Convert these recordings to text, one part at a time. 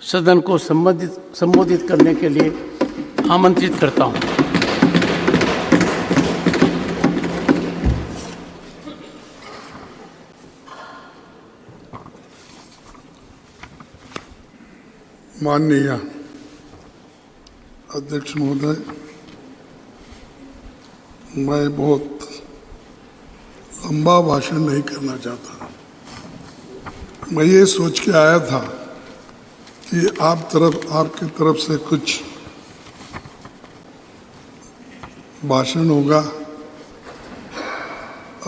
सदन को संबोधित करने के लिए आमंत्रित करता हूं। माननीय अध्यक्ष महोदय, मैं बहुत लंबा भाषण नहीं करना चाहता। मैं ये सोच के आया था कि आपकी तरफ से कुछ भाषण होगा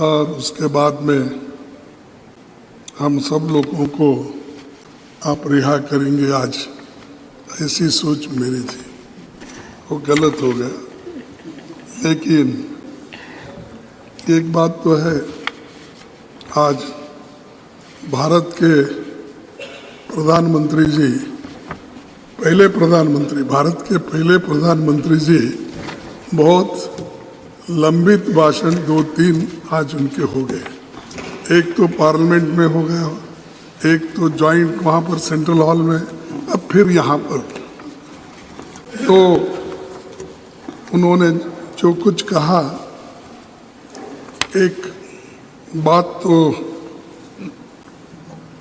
और उसके बाद में हम सब लोगों को आप रिहा करेंगे। आज ऐसी सोच मेरी थी, वो गलत हो गया। लेकिन एक बात तो है, आज भारत के प्रधानमंत्री जी, भारत के पहले प्रधानमंत्री जी बहुत लंबित भाषण 2-3 आज उनके हो गए। एक तो पार्लियामेंट में हो गया, एक तो जॉइंट वहाँ पर सेंट्रल हॉल में, अब फिर यहाँ पर। तो उन्होंने जो कुछ कहा, एक बात तो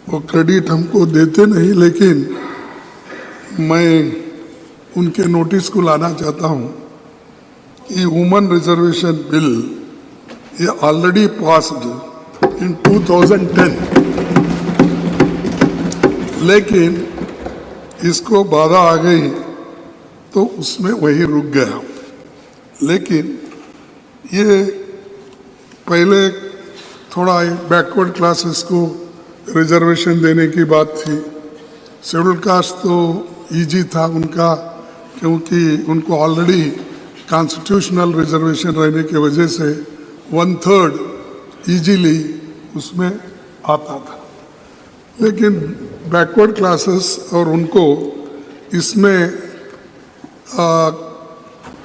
वो क्रेडिट हमको देते नहीं, लेकिन मैं उनके नोटिस को लाना चाहता हूँ कि वुमेन रिजर्वेशन बिल ये ऑलरेडी पास्ड इन 2010, लेकिन इसको बाधा आ गई तो उसमें वही रुक गया। लेकिन ये पहले थोड़ा बैकवर्ड क्लासेस को रिजर्वेशन देने की बात थी। शेड्यूल कास्ट तो इजी था उनका, क्योंकि उनको ऑलरेडी कॉन्स्टिट्यूशनल रिजर्वेशन रहने की वजह से 1/3 इजीली उसमें आता था। लेकिन बैकवर्ड क्लासेस और उनको इसमें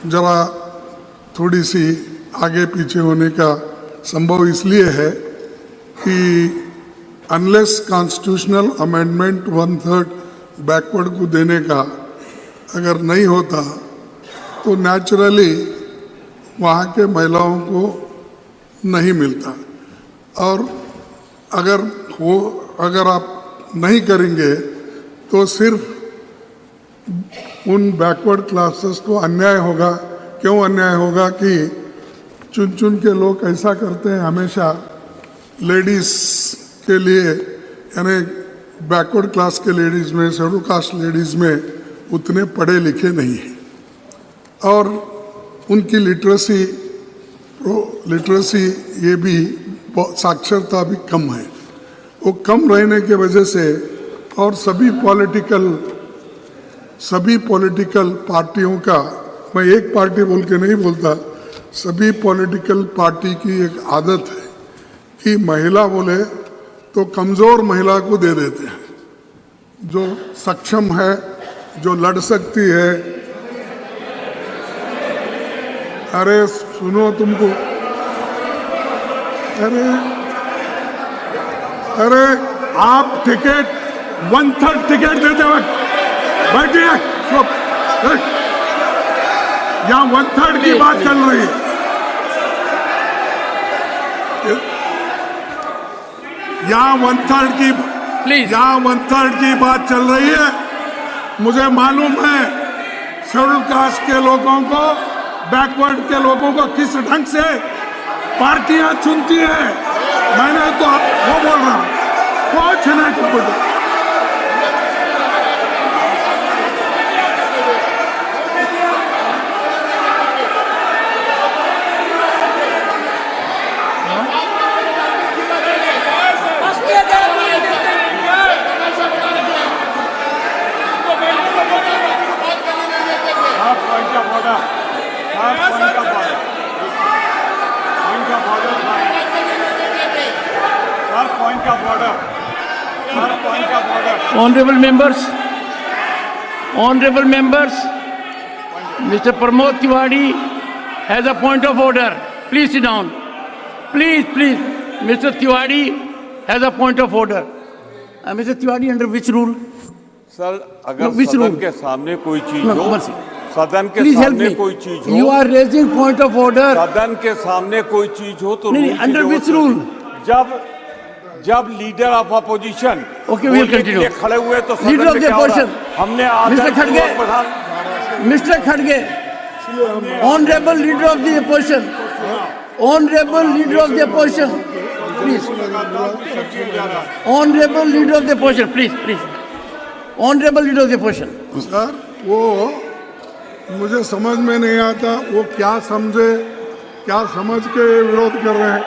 जरा थोड़ी सी आगे पीछे होने का संभव इसलिए है कि अनलेस कॉन्स्टिट्यूशनल अमेंडमेंट 1/3 बैकवर्ड को देने का अगर नहीं होता तो नेचुरली वहाँ के महिलाओं को नहीं मिलता। और अगर आप नहीं करेंगे तो सिर्फ उन बैकवर्ड क्लासेस को अन्याय होगा। क्यों अन्याय होगा कि चुन चुन के लोग ऐसा करते हैं, हमेशा लेडीज़ के लिए, यानी बैकवर्ड क्लास के लेडीज़ में, शेड्यूल कास्ट लेडीज़ में उतने पढ़े लिखे नहीं हैं और उनकी लिटरेसी ये भी साक्षरता भी कम है। वो कम रहने के वजह से और सभी पॉलिटिकल पार्टियों का, मैं एक पार्टी बोल के नहीं बोलता, सभी पॉलिटिकल पार्टी की एक आदत है कि महिला बोले तो कमज़ोर महिला को दे देते हैं, जो सक्षम है, जो लड़ सकती है। अरे सुनो, तुमको अरे आप टिकट 1/3 टिकट देते वक्त बैठिए, यहाँ 1/3 की बात चल रही है। यहाँ 1/3 की बात चल रही है। मुझे मालूम है शेड्यूल कास्ट के लोगों को, बैकवर्ड के लोगों को किस ढंग से पार्टियां चुनती है। मैंने तो वो बोल रहा हूँ, कुछ नहीं तुमको। Honorable members, Mr. Pramod Tiwari has a point of order. Please sit down. Please. Mr. Tiwari has a point of order. Mr. Tiwari, under which rule? Sir अगर No, which सदन rule? के सामने कोई चीज No, हो, one second. सदन के Please help सामने me. कोई चीज You हो, are raising point of order. सदन के सामने कोई चीज हो तो नहीं, rule की under जरूरत which नहीं। rule? जब leader of opposition Okay, we'll continue. खड़े हुए तो Leader सदन of में the क्या हो रहा है? opposition. हमने Mr. आदरणीय Khadge. Pradhan Mr. Khadge, Honorable Leader of the Opposition, Honorable Leader of the Opposition, please. Honorable Leader of the Opposition, please. Honorable Leader of the Opposition. Sir वो मुझे समझ में नहीं आता वो क्या समझे, क्या समझ के विरोध कर रहे हैं।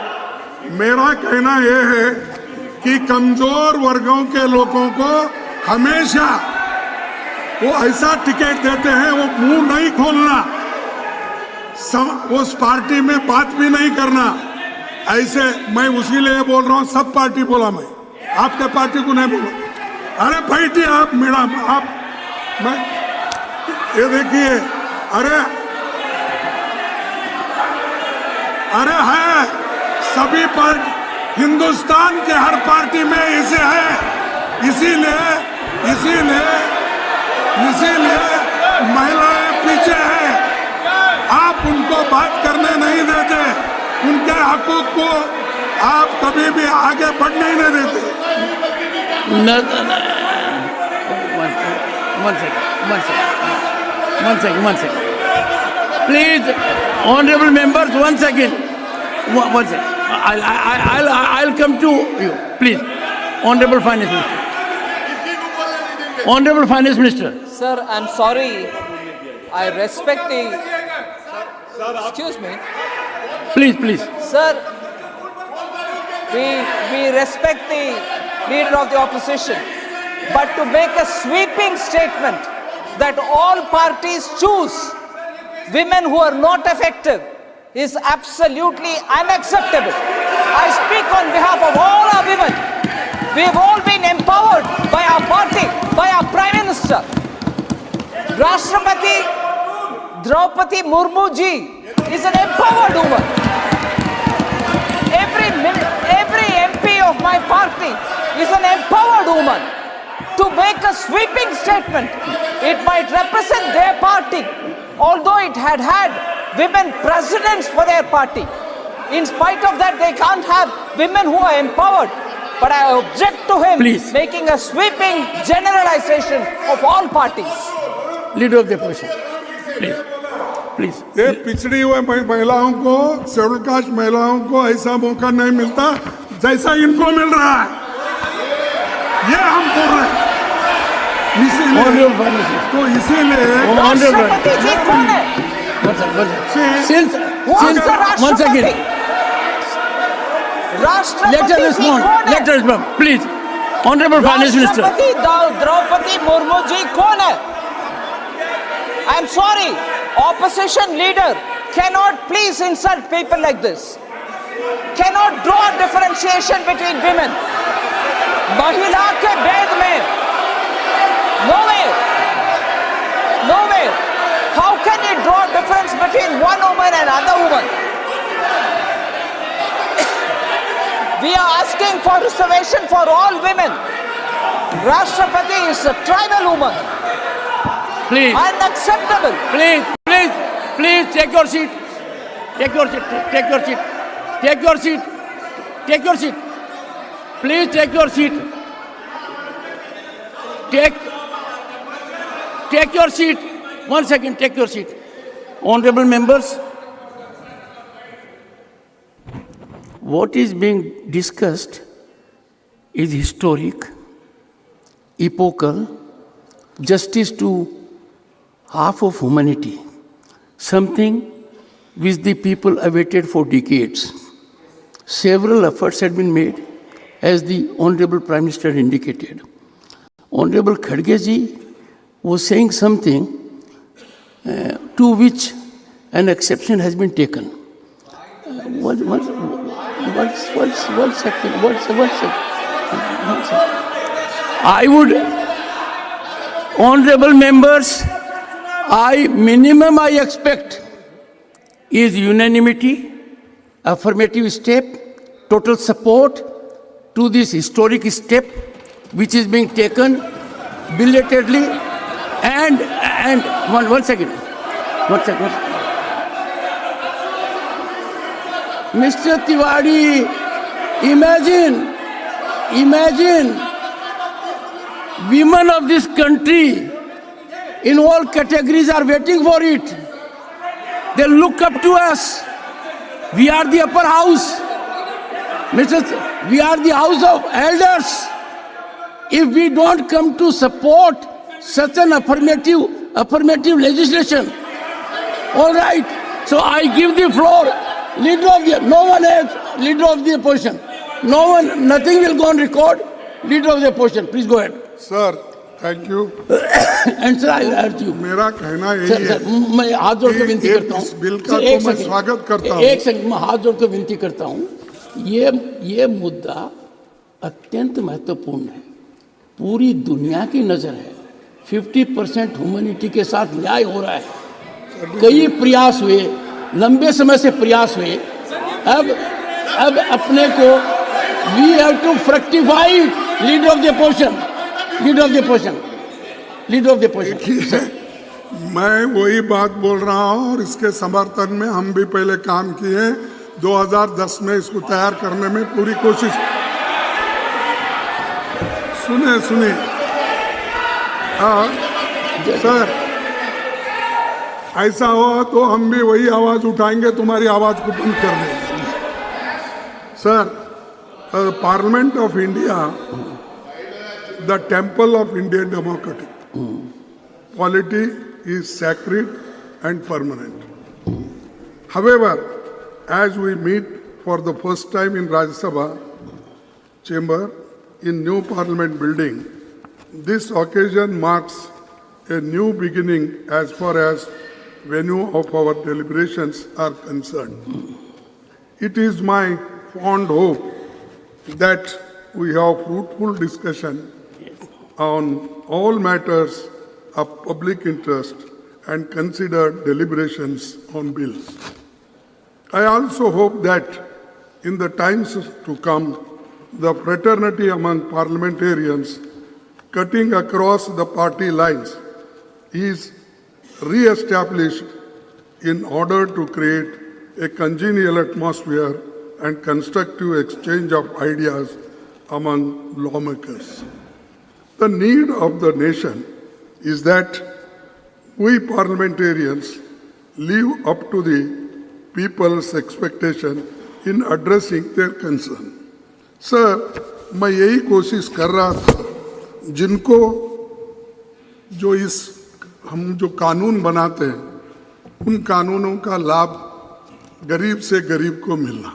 मेरा कहना ये है कि कमजोर वर्गों के लोगों को हमेशा वो ऐसा टिकट देते हैं, वो मुंह नहीं खोलना, उस पार्टी में बात भी नहीं करना। ऐसे मैं उसी लिए बोल रहा हूँ, सब पार्टी बोला, मैं आपके पार्टी को नहीं बोला। अरे बैठिए आप मैडम, आप मैं ये देखिए, अरे है सभी पार्टी, हिंदुस्तान के हर पार्टी में ऐसे है, इसीलिए महिलाएं पीछे है। आप उनको बात करने नहीं देते, उनके हकूक को आप कभी भी आगे बढ़ने ही नहीं देते। No. One second. Please, honorable members, 1 second. 1 second. I'll come to you. Please, honorable finance minister. Honorable finance minister. Sir, I'm sorry. I respect the. Excuse me. Please. Sir, we respect the leader of the opposition. But to make a sweeping statement that all parties choose women who are not effective is absolutely unacceptable. I speak on behalf of all our women. We have all been empowered by our party, by our Prime Minister. Rashtrapati Draupadi Murmu ji is an empowered woman. Every MP of my party is an empowered woman. To make a sweeping statement, it might represent their party, although it had women presidents for their party. In spite of that, they can't have women who are empowered. But I object to him Please. making a sweeping generalization of all parties. Leader of the opposition. Please. ये पिछड़ी हुए महिलाओं को, schedule caste महिलाओं को ऐसा मौका नहीं मिलता जैसा इनको मिल रहा है, ये हम बोल रहे हैं। Honorable finance minister. तो इसीलिए Rashtrapati ji कौन है? Since once again, Rashtrapati let us ji respond. कौन है? Let us respond. Please, honorable finance minister. राष्ट्रपति द्रौपदी मुर्मू जी कौन है? I am sorry, opposition leader cannot please insult people like this. Cannot draw differentiation between women. महिला के भेद में no way. How can you draw difference between one woman and another woman? We are asking for reservation for all women. Rashtrapati is a tribal woman. Please. Unacceptable. Please, take your seat. Take your seat. Please take your seat. Take your seat. 1 second, take your seat. Honorable members, what is being discussed is historic, epochal, justice to half of humanity, something which the people awaited for decades. Several efforts had been made, as the Honorable Prime Minister indicated. Honorable Khadge ji was saying something to which an exception has been taken. One second. I would, honorable members, minimum I expect is unanimity, affirmative step, total support to this historic step which is being taken belatedly, and one second. Mr. Tiwari, imagine women of this country in all categories are waiting for it. They look up to us. We are the upper house. We are the house of elders. If we don't come to support such an affirmative legislation, all right. So I give the floor. No one else, leader of the opposition. Nothing will go on record. Leader of the opposition, please go ahead. Sir thank you. And sir, I'll urge you. मेरा कहना यही sir, है मैं हाथ जोड़ के विनती कि करता हूँ। इस बिल का सर, तो एक मैं सेकंड, स्वागत करता हूँ। एक सेकंड, मैं हाथ जोड़ के विनती करता हूँ। ये मुद्दा अत्यंत महत्वपूर्ण है। पूरी दुनिया की नजर है। 50% ह्यूमैनिटी के साथ न्याय हो रहा है। कई प्रयास हुए, लंबे समय से प्रयास हुए। अब अपने को we have to fructify leader of the opposition. मैं वही बात बोल रहा हूँ और इसके समर्थन में हम भी पहले काम किए। 2010 में इसको तैयार करने में पूरी कोशिश। सुने सर, ऐसा हुआ तो हम भी वही आवाज उठाएंगे, तुम्हारी आवाज को बंद कर देंगे। Sir, parliament of India, the temple of Indian democracy. Polity is sacred and permanent. However, as we meet for the first time in Rajya Sabha chamber in new parliament building, this occasion marks a new beginning as far as venue of our deliberations are concerned. It is my fond hope that we have fruitful discussion on all matters of public interest and consider deliberations on bills. I also hope that in the times to come, the fraternity among parliamentarians cutting across the party lines is re-established in order to create a congenial atmosphere and constructive exchange of ideas among lawmakers. The need of the nation is that we parliamentarians live up to the people's expectation in addressing their concern. Sir, मैं यही कोशिश कर रहा था, जिनको हम जो कानून बनाते हैं, उन कानूनों का लाभ गरीब से गरीब को मिलना,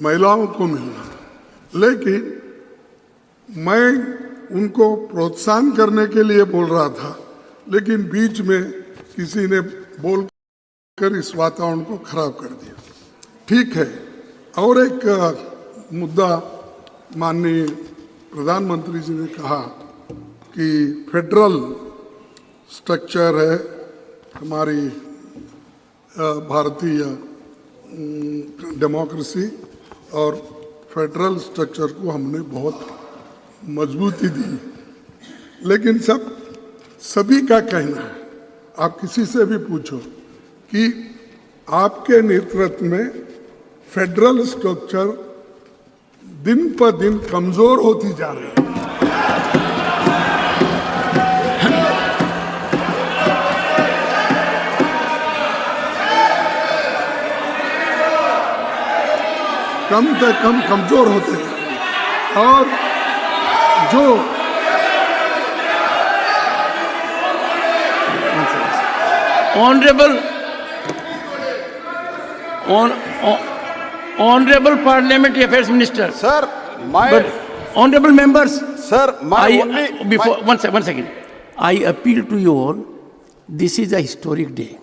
महिलाओं को मिलना, लेकिन मैं उनको प्रोत्साहन करने के लिए बोल रहा था, लेकिन बीच में किसी ने बोलकर इस वातावरण को खराब कर दिया। ठीक है। और एक मुद्दा माननीय प्रधानमंत्री जी ने कहा कि फेडरल स्ट्रक्चर है हमारी भारतीय डेमोक्रेसी, और फेडरल स्ट्रक्चर को हमने बहुत मजबूती दी। लेकिन सभी का कहना है, आप किसी से भी पूछो कि आपके नेतृत्व में फेडरल स्ट्रक्चर दिन पर दिन कमजोर होती जा रही है। कम से कम कमजोर होते हैं, और जो Honorable Parliamentary Affairs Minister. Sir, But honorable members, before one second. I appeal to you all. This is a historic day,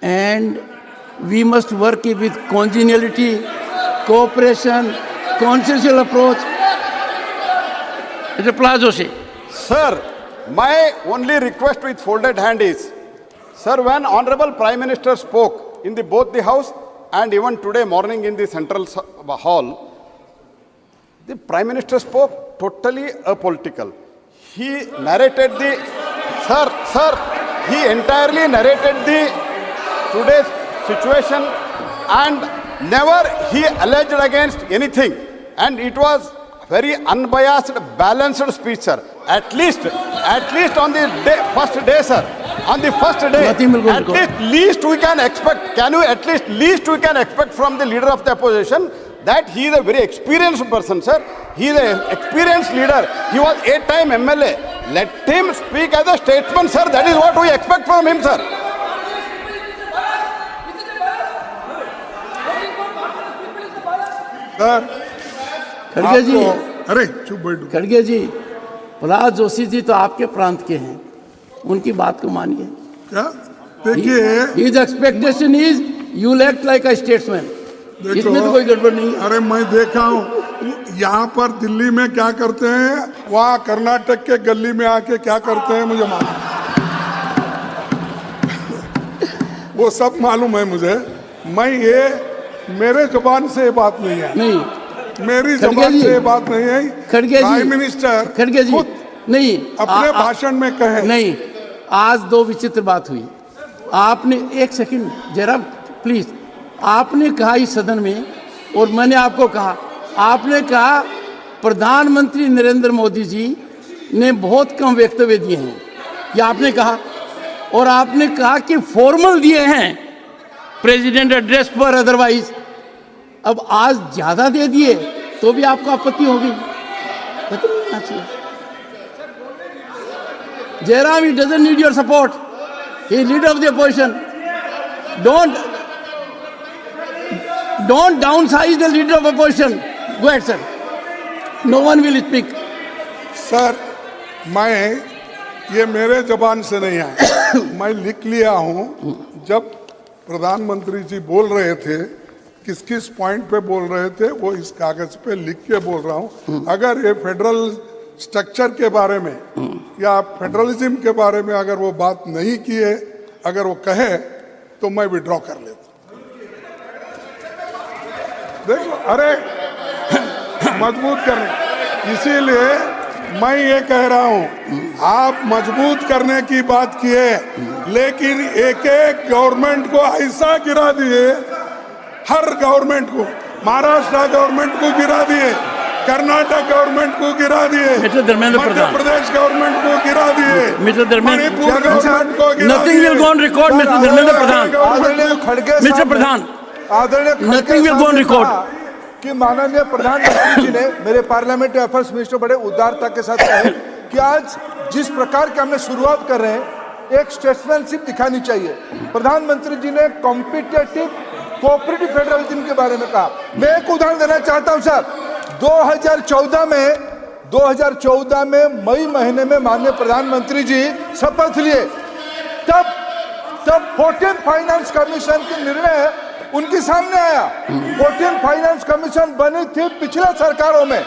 and we must work with congeniality, cooperation, consensual approach. Mr. Plazosi. Sir, my only request with folded hand is, sir, when Honorable Prime Minister spoke in both the House and even today morning in the Central Hall, the Prime Minister spoke totally apolitical. he narrated the, sir, he entirely narrated the today's situation and never he alleged against anything. And it was very unbiased, balanced speech, sir. At least on the first day, sir. On the first day, Nothing will go at to court. least we can expect, can you at least we can expect from the leader of the opposition that he is a very experienced person, sir. He is an experienced leader. He was 8-time MLA. Let him speak as a statesman, sir. That is what we expect from him, sir. Sir खड़गे जी, आपको अरे चुप बैठो खड़गे जी, प्रहलाद जोशी जी तो आपके प्रांत के हैं, उनकी बात को मानिए। क्या देखिए His expectation is you will act like a statesman. इसमें तो कोई गड़बड़ नहीं है। अरे मैं देखा हूँ यहाँ पर दिल्ली में क्या करते हैं, वहाँ कर्नाटक के गली में आके क्या करते हैं मुझे मालूम वो सब मालूम है मुझे। मैं ये मेरे जुबान से ये बात नहीं है, नहीं मेरी खड़गे जुबान जी, से ये बात नहीं है। खड़गे जी, प्राइम मिनिस्टर खड़गे जी, खुद नहीं अपने भाषण में कहे नहीं, आज दो विचित्र बात हुई। आपने एक सेकंड जरा प्लीज, आपने कहा इस सदन में और मैंने आपको कहा, आपने कहा प्रधानमंत्री नरेंद्र मोदी जी ने बहुत कम वक्तव्य दिए हैं, ये आपने कहा। और आपने कहा कि फॉर्मल दिए हैं प्रेसिडेंट एड्रेस पर, अदरवाइज अब आज ज्यादा दे दिए तो भी आपको आपत्ति होगी। तो नहीं होना चाहिए। Jairam, he doesn't need your support. He is leader of the opposition. Don't downsize the leader of opposition. Go ahead, sir. No one will speak. Sir मैं ये मेरे जबान से नहीं आया, मैं लिख लिया हूँ। जब प्रधानमंत्री जी बोल रहे थे, किस किस पॉइंट पे बोल रहे थे, वो इस कागज पे लिख के बोल रहा हूँ। अगर ये फेडरल स्ट्रक्चर के बारे में या फेडरलिज्म के बारे में अगर वो बात नहीं की है, अगर वो कहे तो मैं विड्रॉ कर लेता। देखो अरे मजबूत करने, इसीलिए मैं ये कह रहा हूं, आप मजबूत करने की बात किए, लेकिन एक एक गवर्नमेंट को ऐसा गिरा दिए, हर गवर्नमेंट को, महाराष्ट्र गवर्नमेंट को गिरा दिए, कर्नाटक गवर्नमेंट को गिरा दिए, मध्य प्रदेश गवर्नमेंट को गिरा दिए, मणिपुर गवर्नमेंट को गिरा Nothing will go on record, Mr. Dharmendra Pradhan. Mr. Pradhan, nothing will go on record. कि माननीय प्रधानमंत्री जी ने मेरे पार्लियामेंट्री अफेयर्स मिनिस्टर बड़े उदारता के साथ कहे कि आज जिस प्रकार के हमने शुरुआत कर रहे हैं, एक स्टेट्समैनशिप दिखानी चाहिए। प्रधानमंत्री जी ने कॉम्पिटिटिव कोऑपरेटिव फेडरलिज्म के बारे में कहा। मैं एक उदाहरण देना चाहता हूं सर। 2014 में मई महीने में माननीय प्रधानमंत्री जी शपथ लिए, तब 14th फाइनेंस कमीशन के निर्णय उनके सामने आया। 14th फाइनेंस कमीशन बनी थी पिछले सरकारों में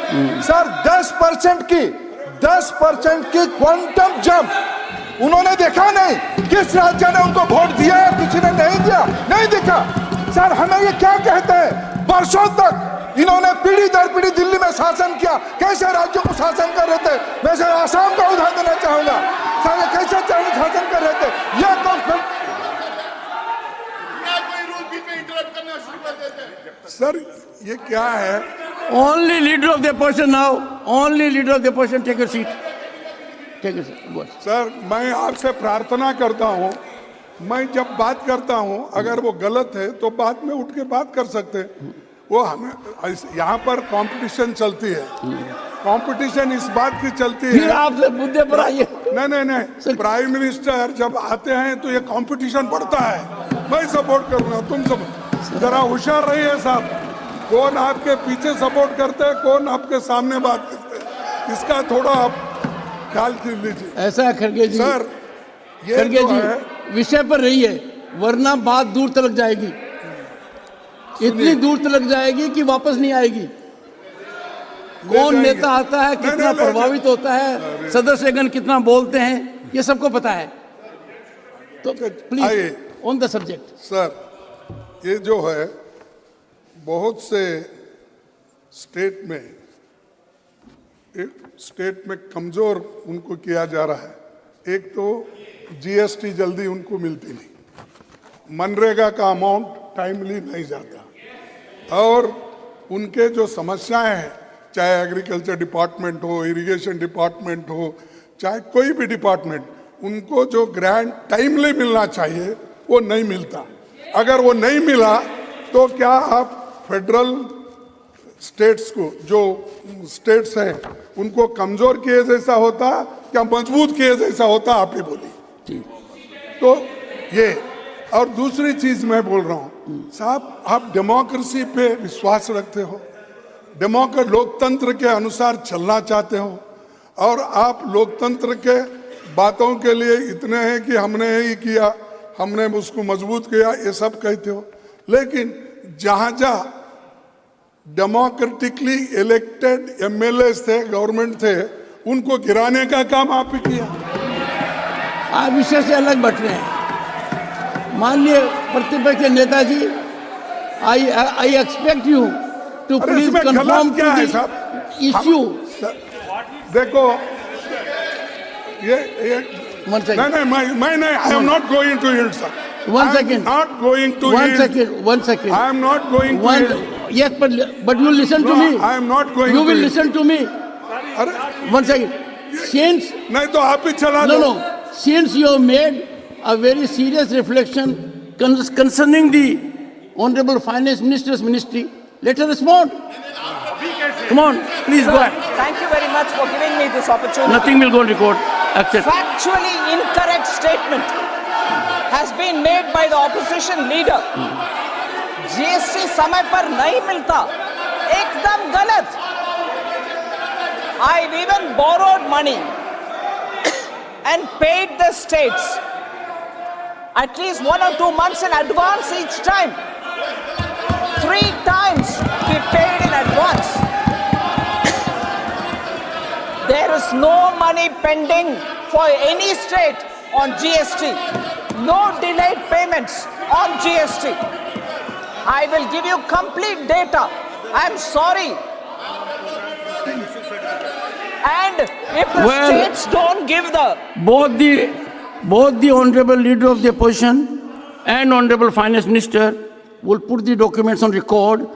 सर, 10% की क्वांटम जंप उन्होंने देखा नहीं। किस राज्य ने उनको वोट दिया है, किसी ने नहीं दिया, नहीं देखा सर। हमें ये क्या कहते हैं, वर्षों तक इन्होंने पीढ़ी दर पीढ़ी दिल्ली में शासन किया, कैसे राज्यों को शासन कर रहे थे। मैं सर आसाम का उदाहरण देना चाहूंगा सर, कैसे शासन कर रहे थे। यह तो सर ये क्या है? Only leader of the opposition now. Only leader of the opposition. Take your seat. Take your seat. Go ahead. Sir मैं आपसे प्रार्थना करता हूँ, मैं जब बात करता हूँ अगर वो गलत है तो बाद में उठ के बात कर सकते हैं। वो हमें यहाँ पर कंपटीशन चलती है, कंपटीशन इस बात की चलती फिर है। आपसे मुद्दे पर आइए। नहीं, प्राइम मिनिस्टर जब आते हैं तो ये कंपटीशन बढ़ता है। मैं सपोर्ट करूँगा, तुम सब जरा होशियार रहिए साहब, कौन आपके पीछे सपोर्ट करते हैं, कौन आपके सामने बात करते हैं, इसका थोड़ा आप ख्याल लीजिए। ऐसा है खड़गे जी, सर ये खड़गे जो जी है, विषय पर रहिए, वरना बात दूर तक जाएगी, इतनी दूर तक जाएगी कि वापस नहीं आएगी। कौन नेता आता है, कितना प्रभावित होता है, सदस्यगण कितना बोलते हैं, ये सबको पता है। तो please on the subject. Sir ये जो है बहुत से स्टेट में स्टेट में कमजोर उनको किया जा रहा है। एक तो जीएसटी जल्दी उनको मिलती नहीं, मनरेगा का अमाउंट टाइमली नहीं जाता, और उनके जो समस्याएं हैं, चाहे एग्रीकल्चर डिपार्टमेंट हो, इरिगेशन डिपार्टमेंट हो, चाहे कोई भी डिपार्टमेंट, उनको जो ग्रांट टाइमली मिलना चाहिए वो नहीं मिलता। अगर वो नहीं मिला तो क्या आप फेडरल स्टेट्स को, जो स्टेट्स हैं, उनको कमजोर किए जैसा होता क्या मजबूत किए जैसा होता? आप ही बोलिए। तो ये, और दूसरी चीज मैं बोल रहा हूं साहब, आप डेमोक्रेसी पे विश्वास रखते हो, लोकतंत्र के अनुसार चलना चाहते हो, और आप लोकतंत्र के बातों के लिए इतने हैं कि हमने ही किया, हमने उसको मजबूत किया, ये सब कहते हो, लेकिन जहां जहां डेमोक्रेटिकली इलेक्टेड एमएलए थे, गवर्नमेंट थे, उनको गिराने का काम आप ही किया। आप विषय से अलग बढ़ रहे हैं। माननीय प्रतिपक्ष के नेताजी, आई एक्सपेक्ट यू टू अरे प्लीज इसमें कंफर्म गलत क्या है साहब? इश्यू। देखो ये One second. मैं नहीं, I am not going to hit sir. One second. Not going to One hit. second. One second. I am not going to One. hill. Yes, but you listen to No, me. I am not going You to will hill. listen to me. अरे One second. Since नहीं तो आप ही चला no दो। no, since you have made a very serious reflection concerning the Honorable Finance Minister's ministry, let her respond. Come on, please go ahead. Thank you very much for giving me this opportunity. Nothing will go on record. Accept. Factually incorrect statement has been made by the opposition leader. GST समय पर नहीं मिलता, एकदम गलत. I even borrowed money and paid the states at least 1 or 2 months in advance each time. 3 times we paid in advance. There is no money pending for any state on GST. No delayed payments on GST. I will give you complete data. I am sorry. And if the Well, states don't give the both the honorable leader of the opposition and honorable finance minister will put the documents on record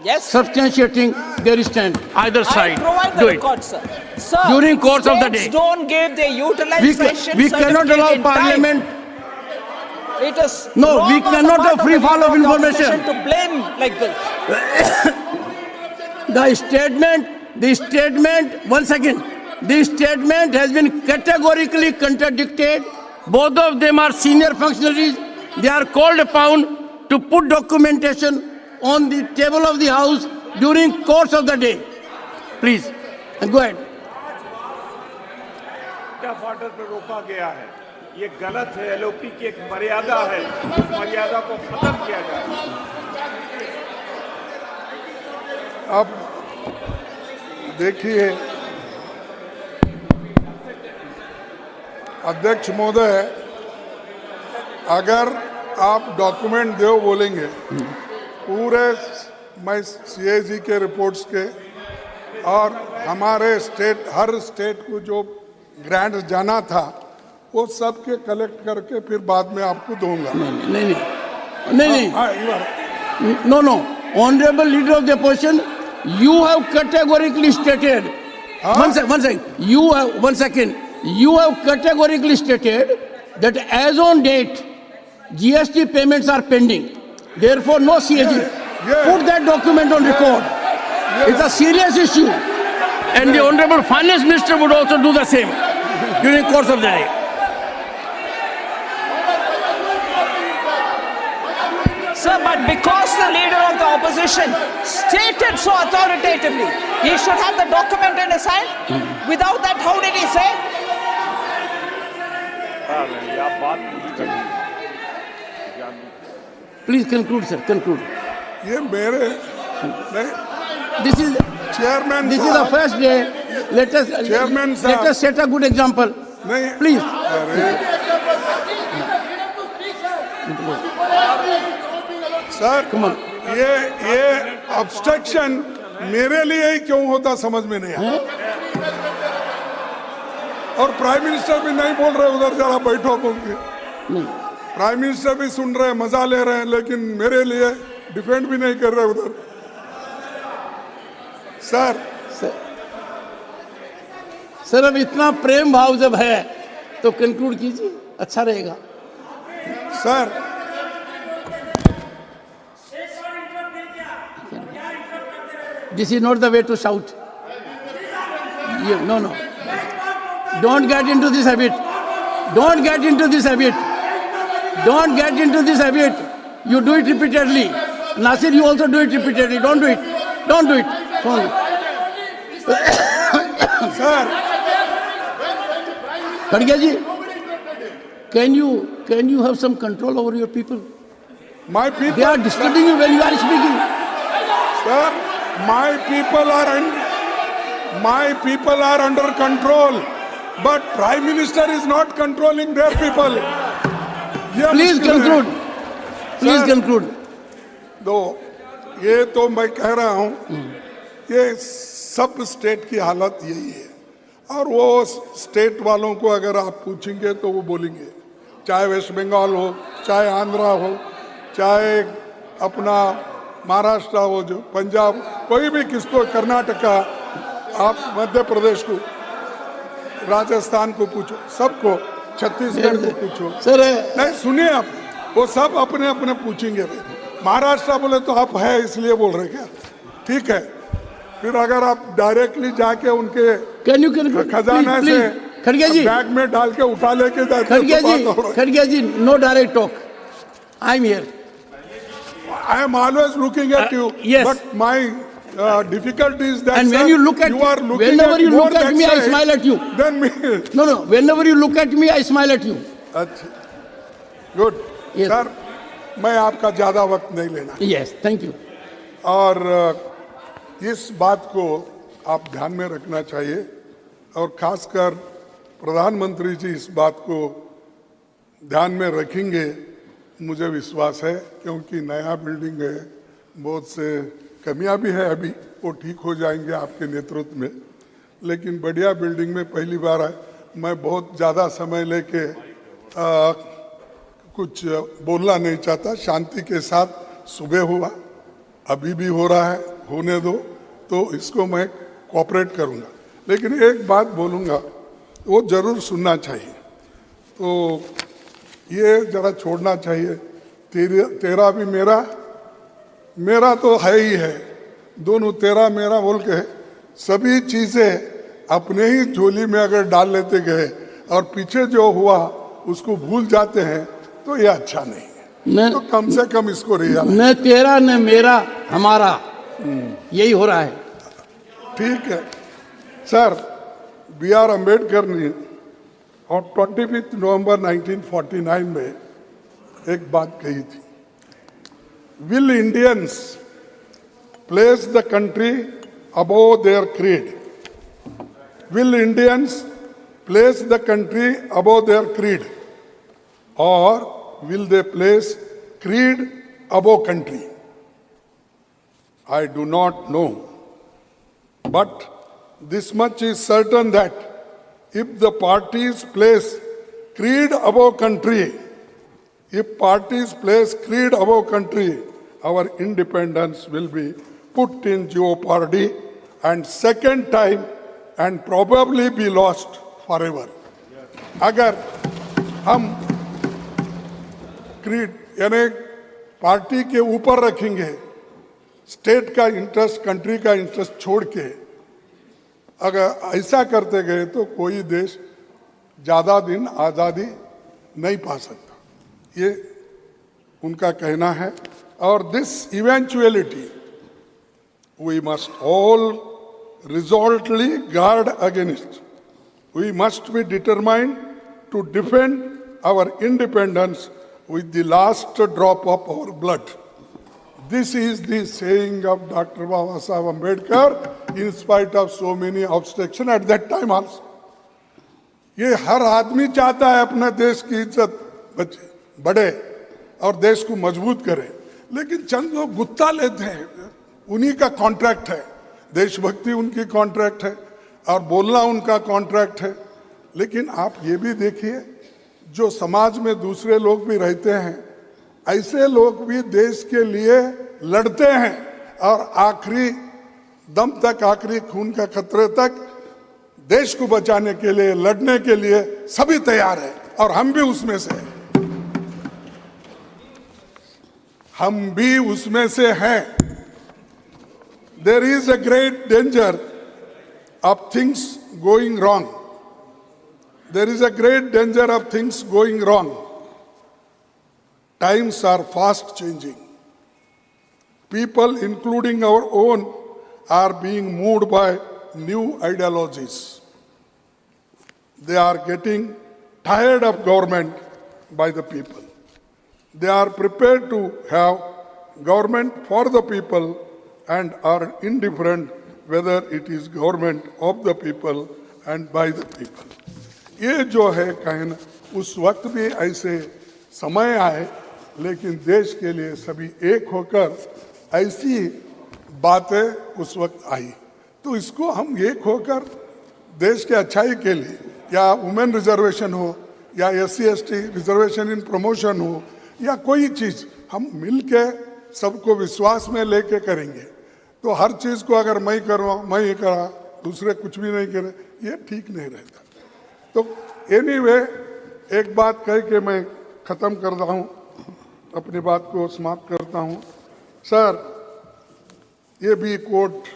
yes, substantiating their stand. Either I side. provide Do the it. record, sir. Sir, During course of the states day. don't give their utilization We cannot certificate allow in time. Parliament. It is No, wrong we on the cannot part have of free the fall leader of the information. opposition to blame like this. The statement, 1 second. The statement has been categorically contradicted. Both of them are senior functionaries. They are called upon to put documentation on the table of the House during course of the day. Please, go ahead. Order पर रोका गया है, ये गलत है। LOP की एक मर्यादा है, उस मर्यादा को खत्म किया जाए। अब देखिए अध्यक्ष महोदय, अगर आप डॉक्यूमेंट दो बोलेंगे पूरे, मैं सीएजी के रिपोर्ट्स के और हमारे स्टेट, हर स्टेट को जो ग्रांट जाना था वो सब के कलेक्ट करके फिर बाद में आपको दूंगा। नहीं. No. Honorable leader of the opposition, you have categorically stated. One second. One second. You have categorically stated that as on date, GST payments are pending. Therefore, no CAG. Yeah. Put that document on record. It's a serious issue. And the Honorable Finance Minister would also do the same during the course of the day. Sir, but because the leader of the opposition stated so authoritatively, he should have the document in his hand. Without that, how did he say? आप बात पूरी करिए। Please conclude, sir. Conclude. ये मेरे नहीं, This is chairman this is the first day. Let Chairman sir. us set a good example. नहीं, Please. अरे sir, Come on. ये ऑब्स्ट्रक्शन मेरे लिए ही क्यों होता समझ में नहीं आया। और प्राइम मिनिस्टर भी नहीं बोल रहे उधर जरा बैठो बोल के। नहीं प्राइम मिनिस्टर भी सुन रहे हैं, मजा ले रहे हैं, लेकिन मेरे लिए डिफेंड भी नहीं कर रहे उधर। सर सर अब इतना प्रेम भाव जब है तो कंक्लूड कीजिए, अच्छा रहेगा। Sir This is not the way to shout. No. Don't get into this habit. Don't get into this habit. Don't get into this habit. You do it repeatedly. Nasir, you also do it repeatedly. Don't do it. Don't do it. Don't. Sir Khadge ji, can you have some control over your people? my people They are disturbing you when you are speaking. Sir, my people are under control, but Prime Minister is not controlling their people. ये Please मुश्किल है। conclude. Please Sir. conclude. दो ये तो मैं कह रहा हूं, ये सब स्टेट की हालत यही है, और वो स्टेट वालों को अगर आप पूछेंगे तो वो बोलेंगे, चाहे वेस्ट बंगाल हो, चाहे आंध्रा हो, चाहे अपना महाराष्ट्र हो, जो पंजाब, कोई भी, किसको, कर्नाटका, आप मध्य प्रदेश को, राजस्थान को पूछो, सबको, छत्तीसगढ़ को पूछो। सर नहीं सुनिए आप, वो सब अपने अपने पूछेंगे। महाराष्ट्र बोले तो आप है इसलिए बोल रहे क्या? ठीक है, फिर अगर आप डायरेक्टली जाके उनके कैन यू खजाना से खड़गे जी, बैग में डाल के उठा लेके जाते खड़गे ji, no direct talk. I am here. I am always looking at you, yes. but my difficulty is that And when sir, you look at you are looking whenever at you more look at that me, I side smile at you. than me. No. Whenever you look at me, I smile at you. अच्छा, good Yes. Sir, मैं आपका ज्यादा वक्त नहीं लेना, Yes, thank you. और इस बात को आप ध्यान में रखना चाहिए, और खासकर प्रधानमंत्री जी इस बात को ध्यान में रखेंगे, मुझे विश्वास है, क्योंकि नया बिल्डिंग है, बहुत से कमियां भी है, अभी वो ठीक हो जाएंगे आपके नेतृत्व में, लेकिन बढ़िया बिल्डिंग में पहली बार है। मैं बहुत ज़्यादा समय लेके कुछ बोलना नहीं चाहता, शांति के साथ सुबह हुआ, अभी भी हो रहा है, होने दो, तो इसको मैं कोऑपरेट करूँगा, लेकिन एक बात बोलूँगा, वो ज़रूर सुनना चाहिए, तो ये जरा छोड़ना चाहिए। तेरा भी मेरा तो है ही है, दोनों तेरा मेरा बोल के सभी चीजें अपने ही झोली में अगर डाल लेते गए और पीछे जो हुआ उसको भूल जाते हैं, तो ये अच्छा नहीं है। तो कम से कम इसको रियलाइज, न तेरा न मेरा, हमारा, यही हो रहा है। ठीक है सर, बी आर अम्बेडकर ने और 25 नवंबर 1949 में एक बात कही थी, will Indians place the country above their creed, will Indians place the country above their creed, और will they place creed above country? I do not know, but this much is certain, that if the parties place creed above country, if parties place creed above country, our independence will be put in jeopardy, and second time, and probably be lost forever. अगर हम creed यानी party के ऊपर रखेंगे, state का interest, country का interest छोड़ के अगर ऐसा करते गए, तो कोई देश ज़्यादा दिन आज़ादी नहीं पा सकता, ये उनका कहना है। और this eventuality we must all resolutely guard against, we must be determined to defend our independence with the last drop of our blood. This is the saying of Dr. Baba Saheb Ambedkar, in spite of so many obstructions at that time also. ये हर आदमी चाहता है अपने देश की इज्जत बढ़े और देश को मजबूत करे, लेकिन चंद लोग गुत्ता लेते हैं, उन्हीं का कॉन्ट्रैक्ट है, देशभक्ति उनकी कॉन्ट्रैक्ट है और बोलना उनका कॉन्ट्रैक्ट है, लेकिन आप ये भी देखिए, जो समाज में दूसरे लोग भी रहते हैं, ऐसे लोग भी देश के लिए लड़ते हैं और आखिरी दम तक, आखिरी खून का खतरे तक देश को बचाने के लिए, लड़ने के लिए सभी तैयार है, और हम भी उसमें से हैं। हम भी उसमें से हैं। There is a great danger of things going wrong. There is a great danger of things going wrong. Times are fast changing. People, including our own, are being moved by new ideologies. They are getting tired of government by the people. They are prepared to have government for the people and are indifferent whether it is government of the people and by the people. ये जो है कहना, उस वक्त भी ऐसे समय आए, लेकिन देश के लिए सभी एक होकर ऐसी बातें उस वक्त आई। तो इसको हम एक होकर देश के अच्छाई के लिए, या वुमेन रिजर्वेशन हो, या SC/ST रिजर्वेशन इन प्रमोशन हो, या कोई चीज, हम मिलके सबको विश्वास में लेके करेंगे। तो हर चीज को अगर मैं करूँ, मैं ये करा, दूसरे कुछ भी नहीं करे, ये ठीक नहीं रहता। तो एनीवे, एक बात कह के मैं खत्म कर रहा हूँ, अपनी बात को समाप्त करता हूँ। सर, ये भी कोर्ट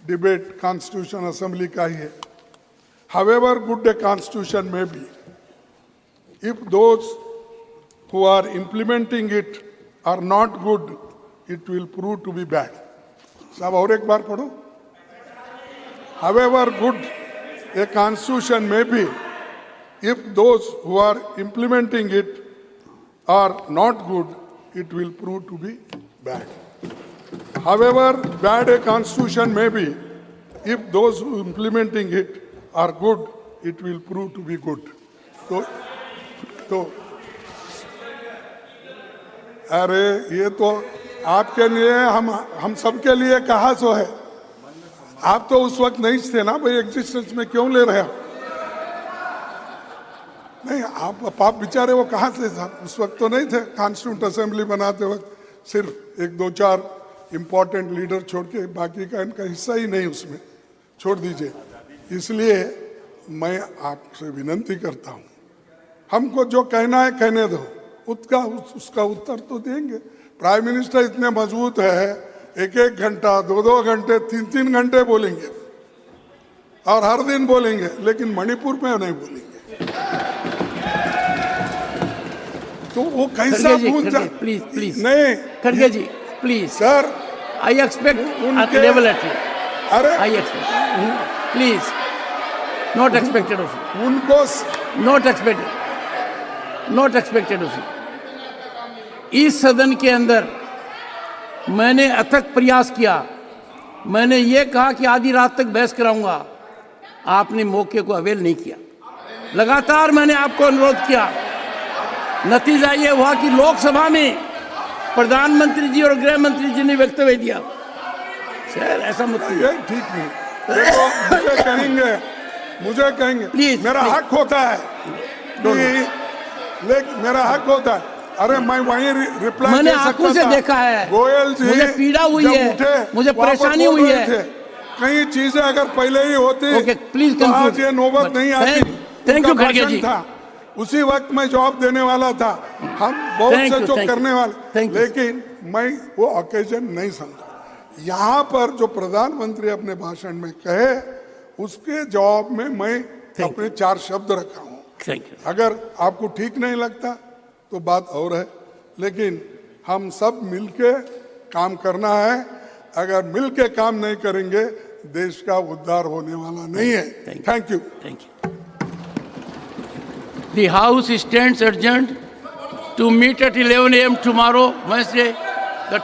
डिबेट कॉन्स्टिट्यूशन असेंबली का ही है। However good a constitution may be, if those who are implementing it are not good, it will prove to be bad. साहब और एक बार पढ़ो। However good a constitution may be, if those who are implementing it are not good, it will prove to be bad. However bad a constitution may be, if those who are implementing it are good, it will prove to be good. तो अरे ये तो आपके लिए, हम सबके लिए कहा सो है। आप तो उस वक्त नहीं थे ना भाई, एग्जिस्टेंस में क्यों ले रहे आप? नहीं, आप बेचारे वो कहाँ थे साहब? उस वक्त तो नहीं थे। कॉन्स्टिट्यूंट असेंबली बनाते वक्त सिर्फ एक दो चार इंपॉर्टेंट लीडर छोड़ के बाकी का इनका हिस्सा ही नहीं उसमें, छोड़ दीजिए। इसलिए मैं आपसे विनती करता हूं, हमको जो कहना है कहने दो, उसका उत्तर तो देंगे। प्राइम मिनिस्टर इतने मजबूत है, एक एक घंटा, दो दो घंटे, तीन तीन घंटे बोलेंगे और हर दिन बोलेंगे, लेकिन मणिपुर में नहीं बोलेंगे। तो वो कैसा प्लीज प्लीज नहीं, खड़गे जी प्लीज सर, आई एक्सपेक्ट उनके लेवल एट, अरे I expect, please, not expected of you, उनको नॉट एक्सपेक्टेड ऑफ यू। इस सदन के अंदर मैंने अथक प्रयास किया, मैंने ये कहा कि आधी रात तक बहस कराऊंगा, आपने मौके को अवेल नहीं किया। लगातार मैंने आपको अनुरोध किया, नतीजा ये हुआ कि लोकसभा में प्रधानमंत्री जी और गृह मंत्री जी ने वक्तव्य दिया। सर ऐसा मत ये ठीक नहीं, देखो मुझे कहेंगे प्लीज, मेरा हक होता है, लेकिन मेरा हक होता है। अरे मैं वहीं रिप्लाई मैंने आंखों से देखा है, गोयल जी मुझे पीड़ा हुई है, मुझे परेशानी हुई है। कई चीजें अगर पहले ही होती प्लीज तो आज ये नौबत नहीं आती। थैंक यू खड़गे जी। था उसी वक्त मैं जवाब देने वाला था, हम बहुत से जो करने वाले, लेकिन मैं वो ओकेजन नहीं समझा। यहाँ पर जो प्रधानमंत्री अपने भाषण में कहे, उसके जवाब में मैं अपने चार शब्द रखा हूँ। अगर आपको ठीक नहीं लगता तो बात और है, लेकिन हम सब मिलके काम करना है। अगर मिलके काम नहीं करेंगे, देश का उद्धार होने वाला नहीं है। Thank you. The House stands adjourned to meet at 11 a.m. tomorrow, Wednesday, the